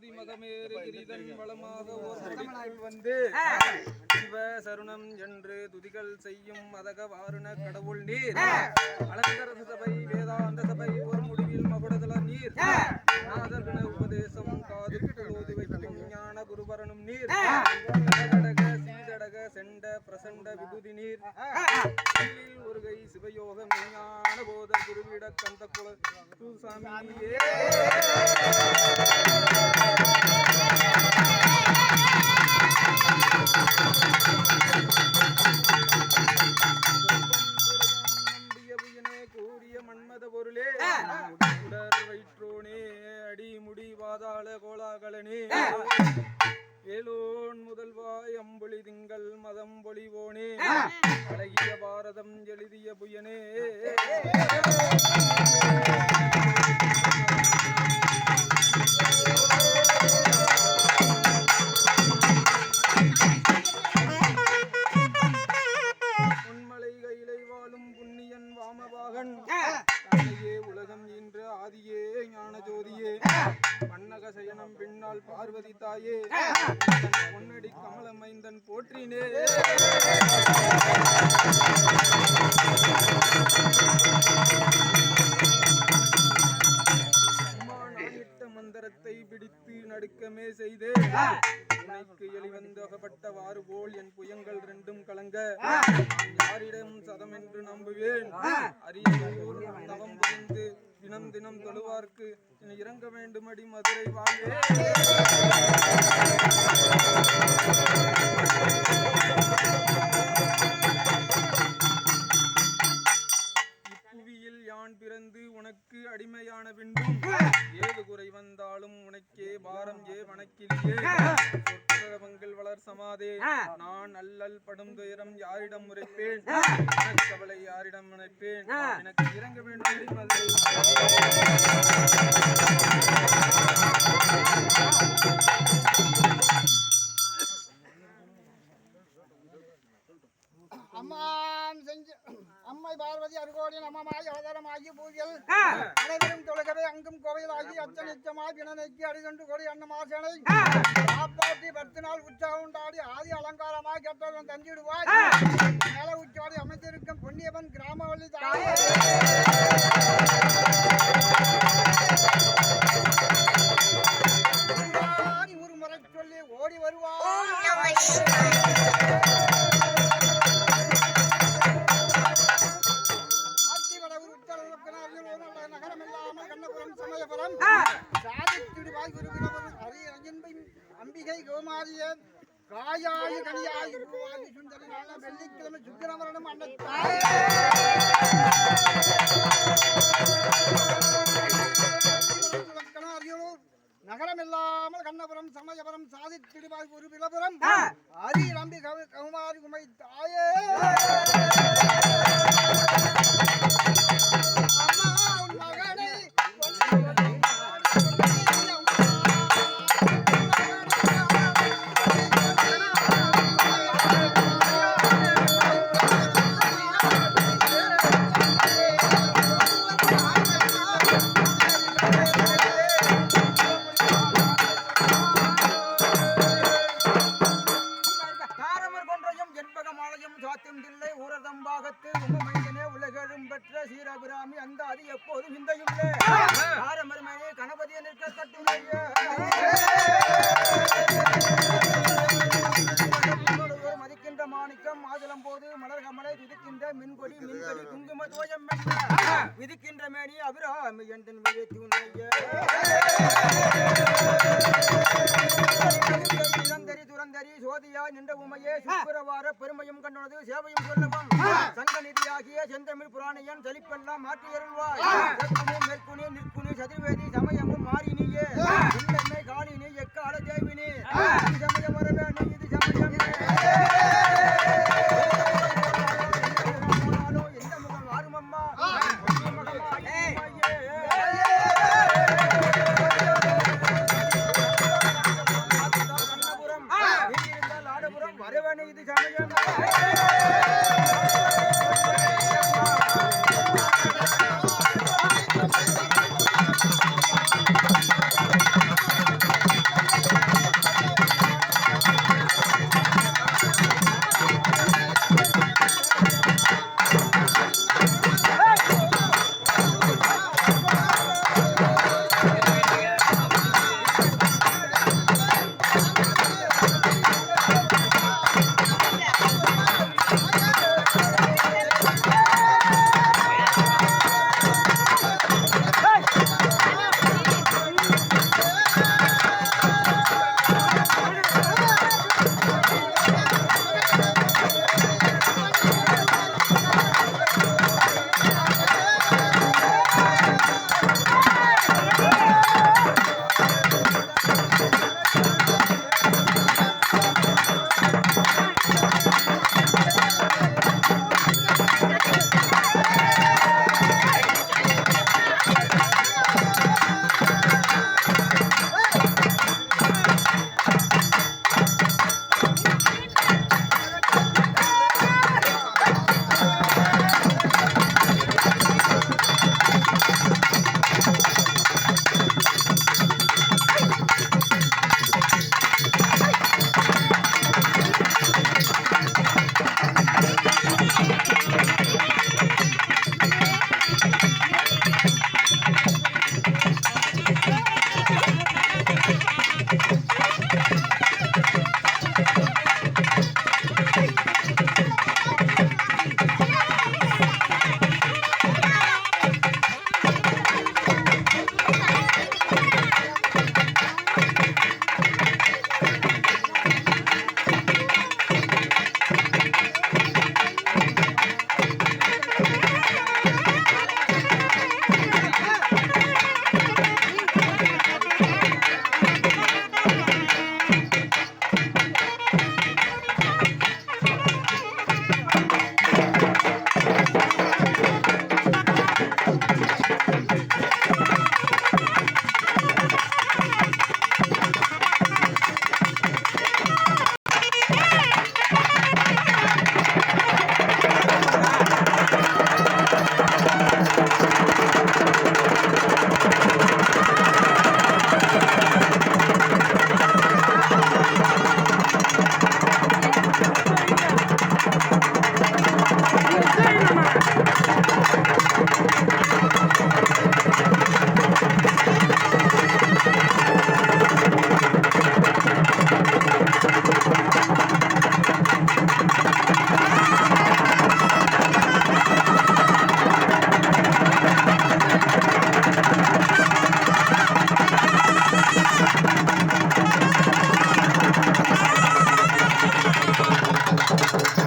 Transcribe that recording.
ஆதிமதமேறு கிரிதன் வளமாக ஓர் முடிக்குள் வந்து சிவ சருணம் என்று துதிகள் செய்யும் மதக வாருண கடவுள் நீர் அலங்கரச சபை வேதாந்த சபை ஒரு முடிவில் மகுடதல நீர் நாதர்கண உபதேசம் காதுக்கு ஓதி வைக்கும் ஞான குருபரனும் நீர் கடக சீதடக செண்ட பிரசண்ட விபூதி நீர் ஒருகை சிவயோக ஞான போத குருவிட கந்த குல சாமியே கூறிய மன்மத பொருளே உடல் வயிற்றோனே அடிமுடி பாதாள கோலாகலனே ஏலோன் முதல்வாய் அம்பொழி திங்கள் மதம் பொலிவோனே அழகிய பாரதம் எழுதிய புயனே உன்மலை கையிலை வாழும் புண்ணியன் வாமபாகன் தானையே உலகம் ஈன்ற ஆதியே ஞான ஜோதியே பன்னக சயனம் பின்னால் பார்வதி தாயே பொன்னடி கமலமைந்தன் போற்றினே மந்திரத்தை பிடித்து நடுக்கமே செய்தே உனைக்கு எளிவந்தகப்பட்டவாறு போல் என் புயங்கள் ரெண்டும் கலங்க யாரிடம் சதம் என்று நம்புவேன் அரியூர் நவம் புரிந்து தினம் தினம் தொழுவார்க்கு இறங்க வேண்டுமடி மதுரை வாழ்வே இப்புவியில் யான் பிறந்து உனக்கு அடிமையான பின்பும் ஏது குறை வந்தாலும் உனக்கே பாரம் ஏ வணக்கிலேயே சொற்களவங்கள் வளர் சமாதே நான் அல்லல் படும் துயரம் யாரிடம் உரைப்பேன் கவலை யாரிடம் நினைப்பேன் எனக்கு இறங்க வேண்டும் மதுரை அம்மை பார்வதி அருகோடின் அம்மமாய் அவதாரமாகி பூஜையில் அனைவரும் தொழுகவே அங்கும் கோவிலாகி அச்சனிச்சமாய் பிணனைக்கு அடிதொன்று கொடி அன்னமாசனை காப்பாற்றி 10 நாள் உற்சாகம் உண்டாடி ஆதி அலங்காரமாய் கெட்டவன் தஞ்சிடுவாய் மேல உச்சாடி அமைந்திருக்கும் பொன்னியவன் கிராமவள்ளி தாயே ஒரு முறை சொல்லி ஓடி வருவாய் அம்பிகை கோமாரிய காயாயி கனியாயி பூவாதி சுந்தரி நாள வெள்ளிக்கிழமை சுக்கிரமரணம் நகரம் இல்லாமல் கண்ணபுரம் சமயபுரம் சாதித்திடுவாய் ஒரு விலபுரம் அரி நம்பி கௌமாரி உமை தாயே சீரபிராமி அந்த அது எப்போதும் விந்தையுள்ளே ஆரமருமையே கணபதியை நிற்க கட்டுமையே மதிக்கின்ற மாணிக்கம் மாதுளம் போது மலர் கமலை விதிக்கின்ற மின்கொடி குங்கும தோயம் விதிக்கின்ற மேனி அபிராமி என்ற துரந்தரி சோதியா நின்ற உமையே சுக்கரவார பெருமையும் கண்டுள்ளது சேவையும் சொல்லவும் சங்க நிதியாகிய செந்தமிழ் புராணியன் செழிப்பெல்லாம் மாற்றி அருள்வாய் மேற்குனி நிற்குனி சதுர்வேதி சமயமும் மாறினியே உண்மை காலினி எக்கால தேவினி சமயம் வரவே நீ இது சமயம் எந்த முகம் ஆறுமம்மா வரவேணி இது சமயம் ஆ